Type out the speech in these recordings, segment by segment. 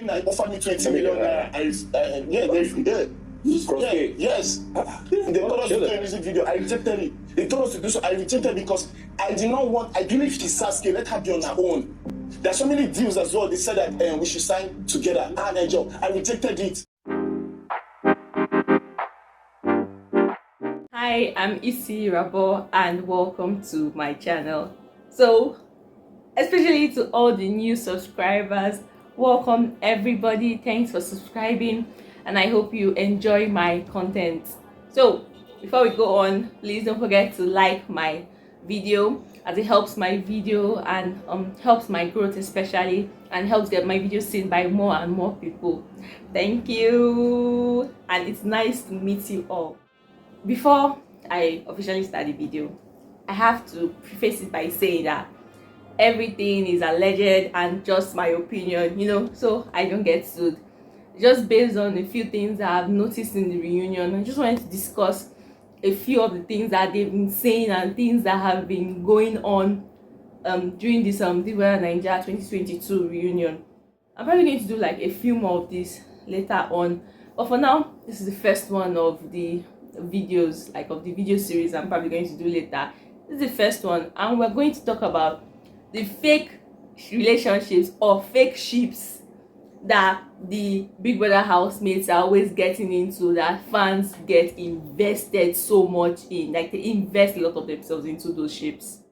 I offered me 20 million. Yes. They told us to do a music video. I rejected it. They told us to do so. I rejected it because I did not want. I believe she's Sasuke. Let her be on her own. There are so many deals as well. They said that we should sign together. I rejected it. Hi, I'm Isi Rabo and welcome to my channel. So, especially to all the new subscribers, welcome everybody. Thanks for subscribing and I hope you enjoy my content. So, before we go on, please don't forget to like my video as it helps my video and helps my growth especially, and helps get my video seen by more and more people. Thank you, and it's nice to meet you all. Before I officially start the video, I have to preface it by saying that everything is alleged and just my opinion, so I don't get sued. Just based on a few things that I've noticed in the reunion, I just wanted to discuss a few of the things that they've been saying and things that have been going on during this bbnaija 2022 reunion. I'm probably going to do like a few more of this later on, but for now, this is the first one of the videos, like of the video series I'm probably going to do later. This is the first one, and we're going to talk about the fake relationships or fake ships that the Big Brother housemates are always getting into, that fans get invested so much in. Like, they invest a lot of themselves into those ships.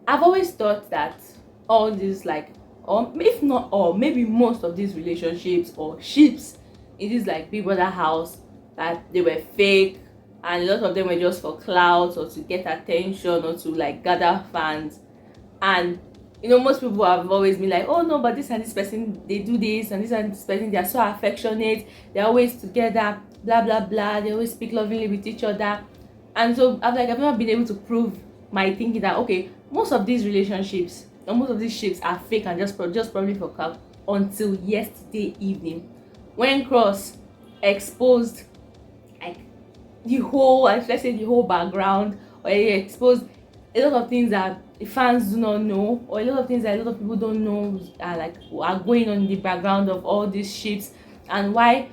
I've always thought that all these, like, or if not all, maybe most of these relationships or ships in this like Big Brother house, that they were fake, and a lot of them were just for clout or to get attention or to like gather fans. And most people have always been like, oh no, but this and this person, they do this, and this and this person, they are so affectionate, they're always together, blah blah blah, they always speak lovingly with each other. And so I've never been able to prove my thinking that okay, most of these relationships or most of these ships are fake and just probably for clout, until yesterday evening when Cross exposed like the whole, let's say the whole background, or he exposed a lot of things that the fans do not know, or a lot of things that a lot of people don't know are going on in the background of all these ships, and why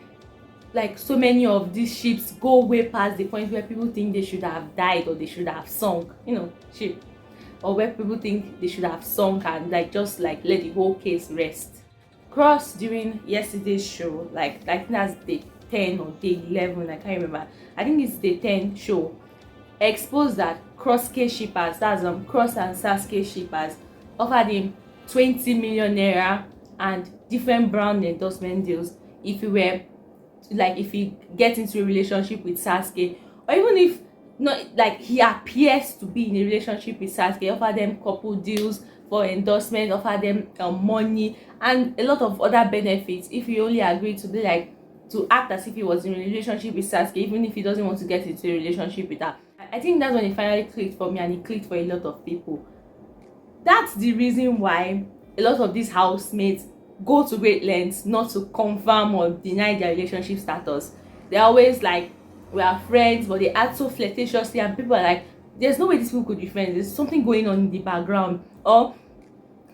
like so many of these ships go way past the point where people think they should have died or they should have sunk, ship, or where people think they should have sunk and just let the whole case rest. Cross during yesterday's show, like that's day 10 or day 11, I can't remember, I think it's day 10 show, exposed that Cross-K shippers, that's Cross and Saskay shippers, offered him 20 million naira and different brand endorsement deals if he gets into a relationship with Sasuke, or even if not, like he appears to be in a relationship with Sasuke, offer them couple deals for endorsement, offer them money and a lot of other benefits if he only agreed to be to act as if he was in a relationship with Sasuke, even if he doesn't want to get into a relationship with her. I think that's when it finally clicked for me, and it clicked for a lot of people. That's the reason why a lot of these housemates go to great lengths not to confirm or deny their relationship status. They're always like, we are friends, but they act so flirtatiously, and people are like, there's no way these people could be friends, there's something going on in the background. Or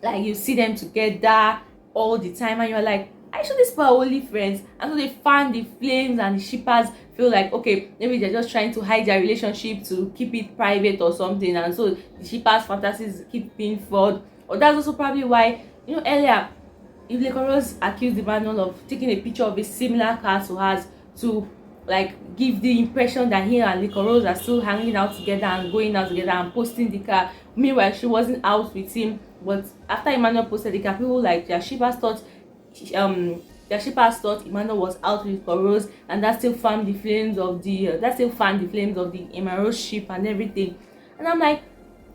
like you see them together all the time and you're like, actually these people are only friends, and so they fan the flames, and the shippers feel like okay, maybe they're just trying to hide their relationship to keep it private or something, and so the shippers' fantasies keep being furthered. Or that's also probably why earlier Rose accused Emmanuel of taking a picture of a similar car to hers to give the impression that he and Rose are still hanging out together and going out together and posting the car. Meanwhile, she wasn't out with him. But after Emmanuel posted the car, people their shippers thought Emmanuel was out with Rose, and that still fanned the flames of the Emmanuel ship and everything. And I'm like,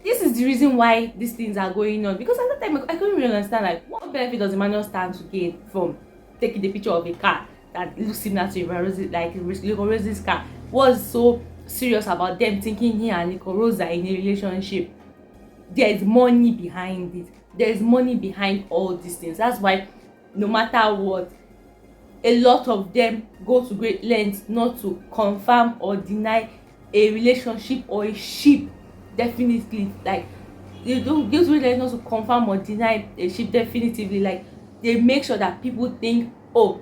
this is the reason why these things are going on, because at that time I couldn't really understand what benefit does Emmanuel stand to gain from taking the picture of a car that looks similar to Rose's car. Was so serious about them thinking he and Rose are in a relationship? There is money behind it. There is money behind all these things. That's why no matter what, a lot of them go to great lengths not to confirm or deny a relationship or a ship. Definitely, they don't go to great lengths not to confirm or deny a ship definitively. they make sure that people think, oh,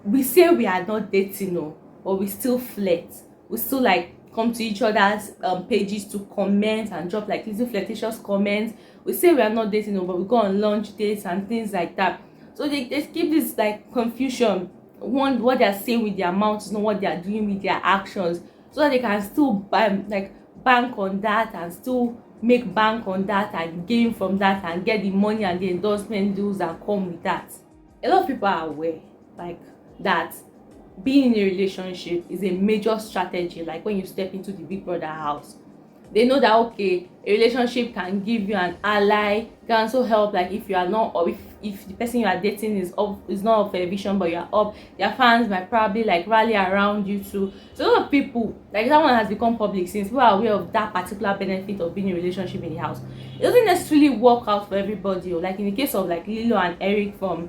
we say we are not dating, no, but we still flirt. We still like come to each other's pages to comment and drop like little flirtatious comments. We say we are not dating, no, but we go on lunch dates and things like that. So they keep this like confusion. One, what they are saying with their mouths is not what they are doing with their actions, so that they can still bank on that and still make bank on that and gain from that and get the money and the endorsement deals that come with that. A lot of people are aware like that being in a relationship is a major strategy. Like when you step into the big brother house, they know that okay, a relationship can give you an ally, can also help like if you are not, or if the person you are dating is not up for a vision but you are up, their fans might probably like rally around you too. So a lot of people, like that one has become public since people are aware of that particular benefit of being in a relationship in the house. It doesn't necessarily work out for everybody, or like in the case of like Lilo and Eric from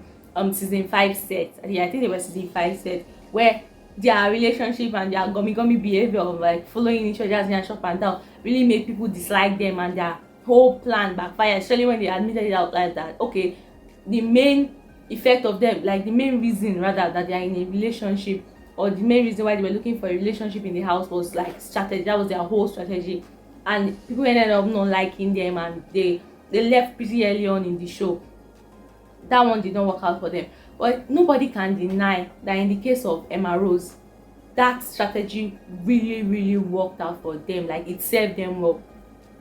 season 5 set, yeah, I think they were season 5 set, where their relationship and their gummy behavior of like following each other's hands up and down really made people dislike them, and their whole plan backfired, especially when they admitted it out like that. Okay, the main effect of them, like the main reason rather that they are in a relationship, or the main reason why they were looking for a relationship in the house was like strategy. That was their whole strategy, and people ended up not liking them, and they left pretty early on in the show. That one did not work out for them. But nobody can deny that in the case of Emma Rose, that strategy really worked out for them. Like it served them well.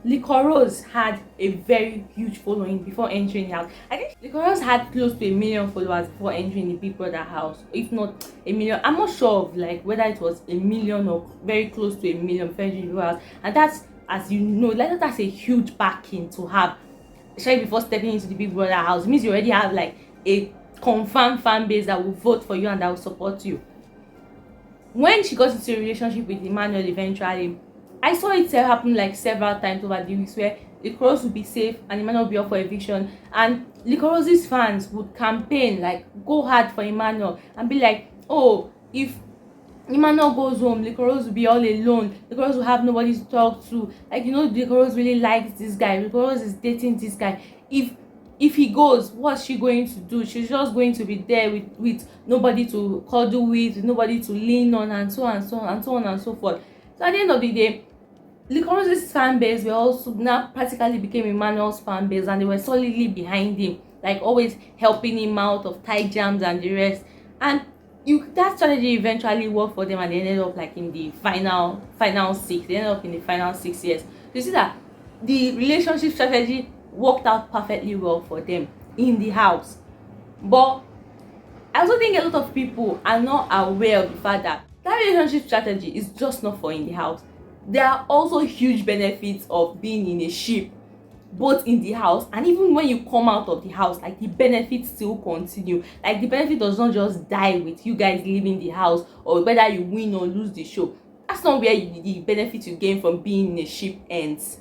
Rose had a very huge following before entering the house. I think Rose had close to 1 million followers before entering the Big Brother house, if not 1 million. I'm not sure of like whether it was 1 million or very close to 1 million before entering the house. And that's, as you know, like that's a huge backing to have, especially before stepping into the Big Brother house. It means you already have like a confirmed fan base that will vote for you and that will support you. When she got into a relationship with Emmanuel eventually, I saw it happen like several times over the weeks, where Licorice would be safe and Emmanuel would be up for eviction, and Licorice's fans would campaign, like go hard for Emmanuel and be like, oh, if Emmanuel goes home, Licorice will be all alone, Licorice will have nobody to talk to. Like, you know, Licorice really likes this guy, Licorice is dating this guy. If he goes, what's she going to do? She's just going to be there with nobody to cuddle with nobody to lean on, and so on and so on and so on and so forth. So at the end of the day, Licorice's fan base were also now practically became Emmanuel's fan base, and they were solidly behind him, like always helping him out of tight jams and the rest. And that strategy eventually worked for them, and they ended up like in the final 6. They ended up in the final 6 years. So you see that the relationship strategy worked out perfectly well for them in the house. But I also think a lot of people are not aware of the fact that relationship strategy is just not for in the house. There are also huge benefits of being in a ship, both in the house and even when you come out of the house. Like the benefits still continue. Like the benefit does not just die with you guys leaving the house, or whether you win or lose the show. That's not where the benefit you gain from being in a ship ends.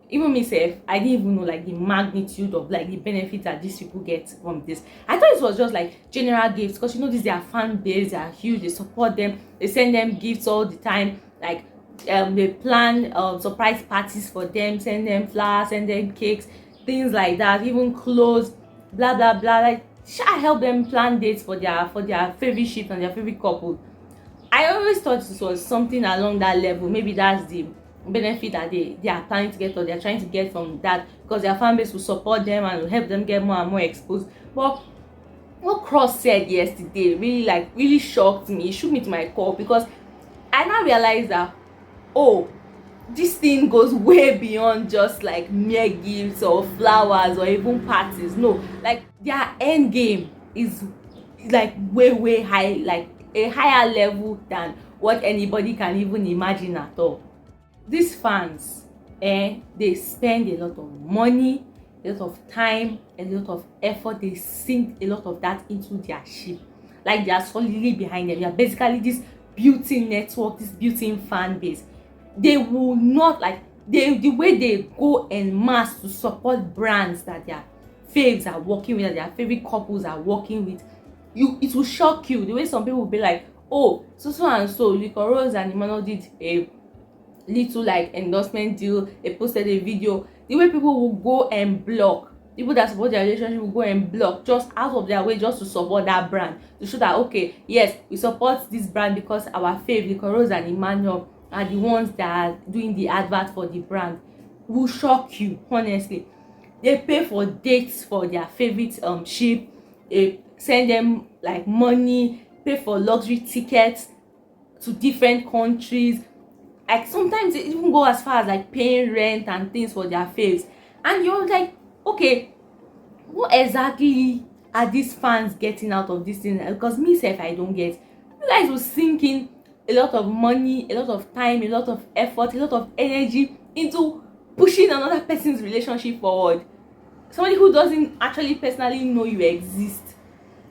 Even myself, I didn't even know like the magnitude of like the benefits that these people get from this. I thought it was just like general gifts, because you know, this is their fan base, they are huge, they support them, they send them gifts all the time. Like they plan surprise parties for them, send them flowers, send them cakes, things like that, even clothes, blah blah blah. Like I help them plan dates for their favorite ship and their favorite couple. I always thought this was something along that level. Maybe that's the benefit that they are planning to get, or they are trying to get from that, because their fan base will support them and will help them get more and more exposed. But what Cross said yesterday really shocked me. It shook me to my core, because I now realized that, oh, this thing goes way beyond just like mere gifts or flowers or even parties. No, like their end game is like way high, like a higher level than what anybody can even imagine at all. These fans, they spend a lot of money, a lot of time, a lot of effort. They sink a lot of that into their ship. Like they are solidly behind them. They are basically this beauty network, this beauty fan base. They will not like the way they go en masse to support brands that their faves are working with, that their favorite couples are working with. It will shock you the way some people will be like, oh, so and so, Licorice and Emmanuel did a little like endorsement deal, they posted a video. The way people will go and block people that support their relationship will go and block just out of their way just to support that brand, to show that okay, yes, we support this brand because our fave, the Rose and Emmanuel, are the ones that are doing the advert for the brand. Will shock you, honestly. They pay for dates for their favorite ship, send them like money, pay for luxury tickets to different countries. Like sometimes they even go as far as like paying rent and things for their faves. And you're like, okay, what exactly are these fans getting out of this thing? Because me self, I don't get. You guys will sink in a lot of money, a lot of time, a lot of effort, a lot of energy into pushing another person's relationship forward. Somebody who doesn't actually personally know you exist.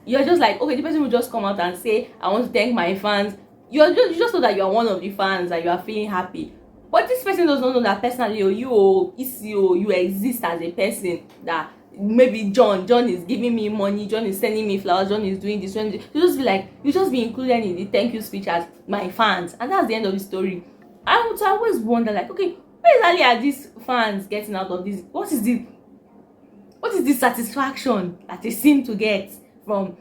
You're just like, okay, the person will just come out and say, I want to thank my fans. You just know that you are one of the fans and you are feeling happy. But this person does not know that personally, or you exist as a person, that maybe John is giving me money, John is sending me flowers, John is doing this, you just be like, you just be included in the thank you speech as my fans, and that's the end of the story. I would always wonder, like, okay, where exactly are these fans getting out of this? What is the satisfaction that they seem to get from,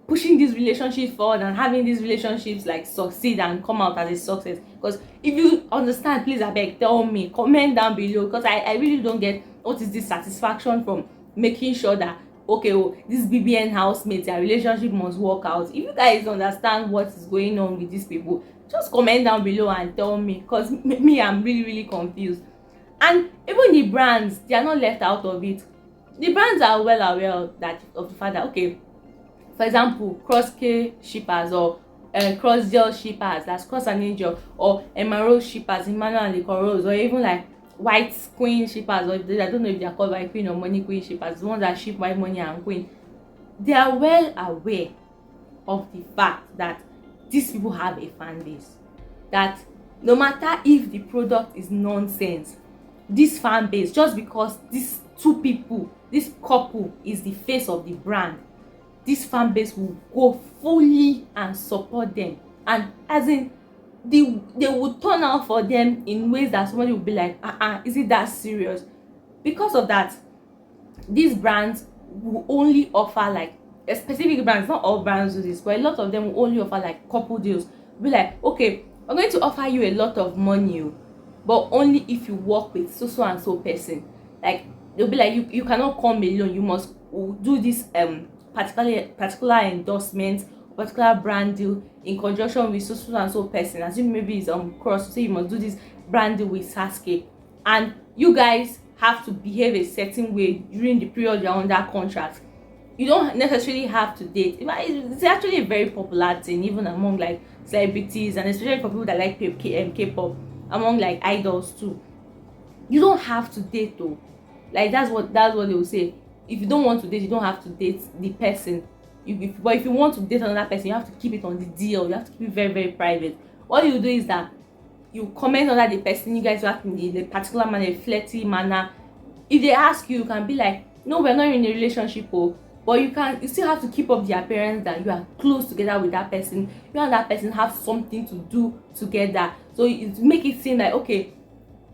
pushing these relationships forward and having these relationships like succeed and come out as a success? Because if you understand, please abeg tell me, comment down below, because I really don't get what is this satisfaction from making sure that, okay, this BBN housemates, their relationship must work out. If you guys understand what is going on with these people, just comment down below and tell me, because me, I'm really confused. And even the brands, they are not left out of it. The brands are well aware of the fact that, okay, for example, Cross-K shippers or Cross-Gel shippers, that's Cross and Angel, or Emerald shippers, Emmanuel and the Rose, or even like White Queen shippers, or I don't know if they are called White Queen or Money Queen shippers, the ones that ship White Money and Queen. They are well aware of the fact that these people have a fan base. That no matter if the product is nonsense, this fan base, just because these two people, this couple is the face of the brand, this fan base will go fully and support them, and as in they will turn out for them in ways that somebody will be like, is it that serious? Because of that, these brands will only offer like a specific brands, not all brands do this, but a lot of them will only offer like couple deals. Be like, okay, I'm going to offer you a lot of money, but only if you work with so and so person. Like they'll be like, you cannot come alone, you must do this particular endorsement, particular brand deal in conjunction with so and so person. As you maybe it's Cross, so you must do this brand deal with Saskay, and you guys have to behave a certain way during the period you're under contract. You don't necessarily have to date. It's actually a very popular thing even among like celebrities, and especially for people that like K-pop, among like idols too. You don't have to date though. Like that's what they will say. If you don't want to date, you don't have to date the person. But if you want to date another person, you have to keep it on the deal. You have to keep it very private. What you do is that you comment under the person, you guys act in the particular manner, a flirty manner. If they ask you, you can be like, no, we're not in a relationship, but you still have to keep up the appearance that you are close together with that person. You and that person have something to do together. So it make it seem like, okay,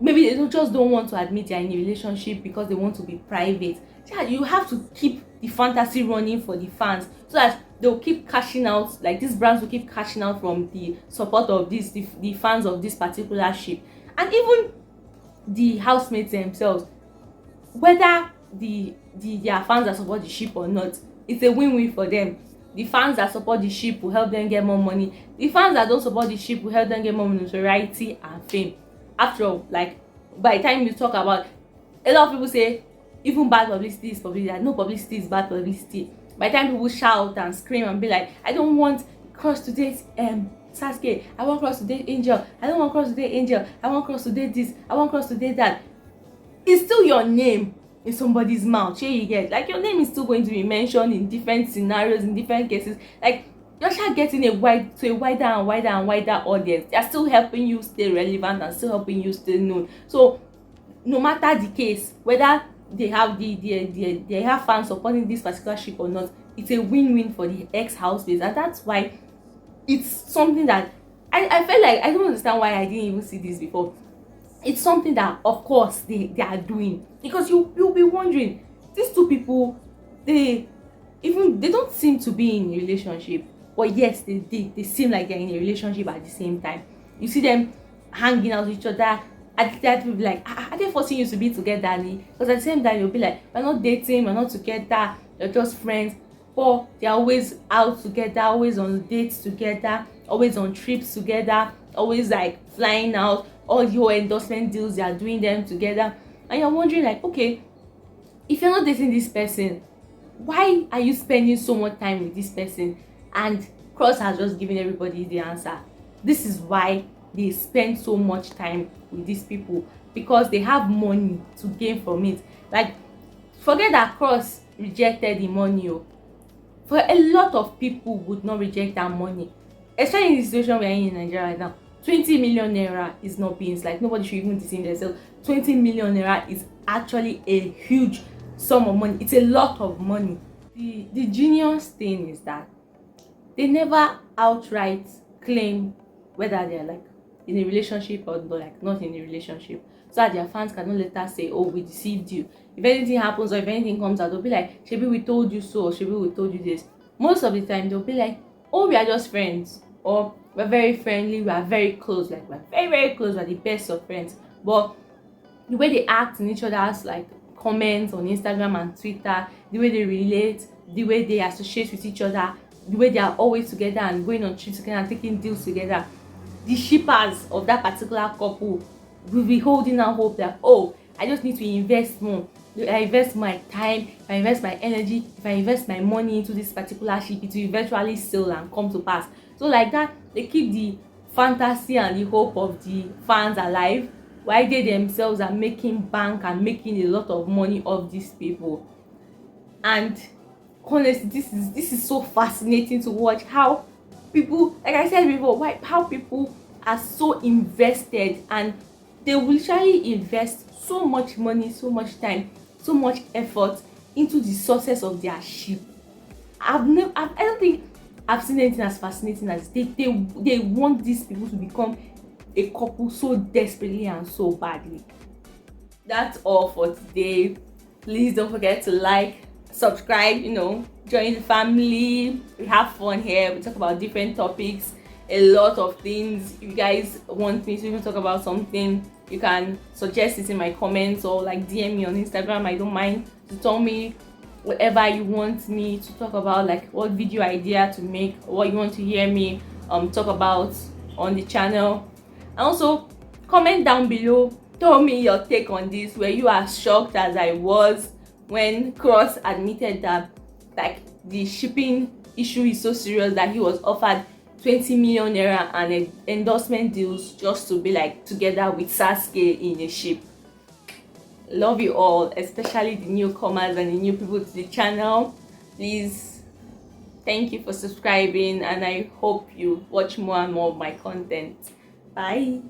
maybe they just don't want to admit they're in a relationship because they want to be private. Yeah, you have to keep the fantasy running for the fans, so that they'll keep cashing out, like these brands will keep cashing out from the support of the fans of this particular ship. And even the housemates themselves, whether their fans that support the ship or not, it's a win-win for them. The fans that support the ship will help them get more money. The fans that don't support the ship will help them get more notoriety and fame. After all, like by the time you talk about, a lot of people say even bad publicity is publicity, no publicity is bad publicity. By the time people shout and scream and be like, I don't want Cross to date Sasuke, I want Cross to date Angel, I don't want Cross to date Angel, I want Cross to date this, I want Cross to date that, it's still your name in somebody's mouth. Here you get, like, your name is still going to be mentioned in different scenarios, in different cases. Like, you're just getting a wider and wider audience. They're still helping you stay relevant and still helping you stay known. So no matter the case, whether they have they have fans supporting this particular ship or not, it's a win-win for the ex-housemates. And that's why it's something that I felt like I don't understand why I didn't even see this before. It's something that of course they are doing, because you'll be wondering, these two people, they don't seem to be in a relationship, but yes, they seem like they're in a relationship at the same time. You see them hanging out with each other. At that will be like, are they forcing you to be together? Because at the same time, you'll be like, we're not dating, we're not together, you're just friends. But they're always out together, always on dates together, always on trips together, always like flying out, all your endorsement deals, they are doing them together. And you're wondering like, okay, if you're not dating this person, why are you spending so much time with this person? And Cross has just given everybody the answer. This is why they spend so much time with these people, because they have money to gain from it. Like, forget that Cross rejected the money. For a lot of people would not reject that money, especially in the situation we are in Nigeria right now. 20 million naira is not beans. Like, nobody should even deceive themselves. 20 million naira is actually a huge sum of money. It's a lot of money. The genius thing is that they never outright claim whether they're like in a relationship or not in a relationship, so that their fans cannot later say, oh, we deceived you. If anything happens or if anything comes out, they'll be like, shebi we told you so, or shebi we told you this. Most of the time they'll be like, oh, we are just friends, or we're very friendly, we are very close, like we're very, very close, we're the best of friends. But the way they act in each other's like comments on Instagram and Twitter, the way they relate, the way they associate with each other, the way they are always together and going on trips together and taking deals together, the shippers of that particular couple will be holding out hope that, oh, I just need to invest more. If I invest my time, if I invest my energy, if I invest my money into this particular ship, it will eventually sell and come to pass. So like that, they keep the fantasy and the hope of the fans alive, while they themselves are making bank and making a lot of money off these people. And honestly, this is so fascinating to watch, how people, like I said before, how people are so invested, and they will literally invest so much money, so much time, so much effort into the success of their ship. I don't think I've seen anything as fascinating as they want these people to become a couple so desperately and so badly. That's all for today. Please don't forget to like, subscribe, join the family. We have fun here. We talk about different topics, a lot of things. If you guys want me to even talk about something, you can suggest it in my comments or like DM me on Instagram. I don't mind to tell me whatever you want me to talk about, like what video idea to make, what you want to hear me talk about on the channel. And also comment down below, tell me your take on this. Were you as shocked as I was when Cross admitted that like the shipping issue is so serious that he was offered 20 million naira and endorsement deals just to be like together with Sasuke in a ship? Love you all, especially the newcomers and the new people to the channel. Please, thank you for subscribing, and I hope you watch more and more of my content. Bye.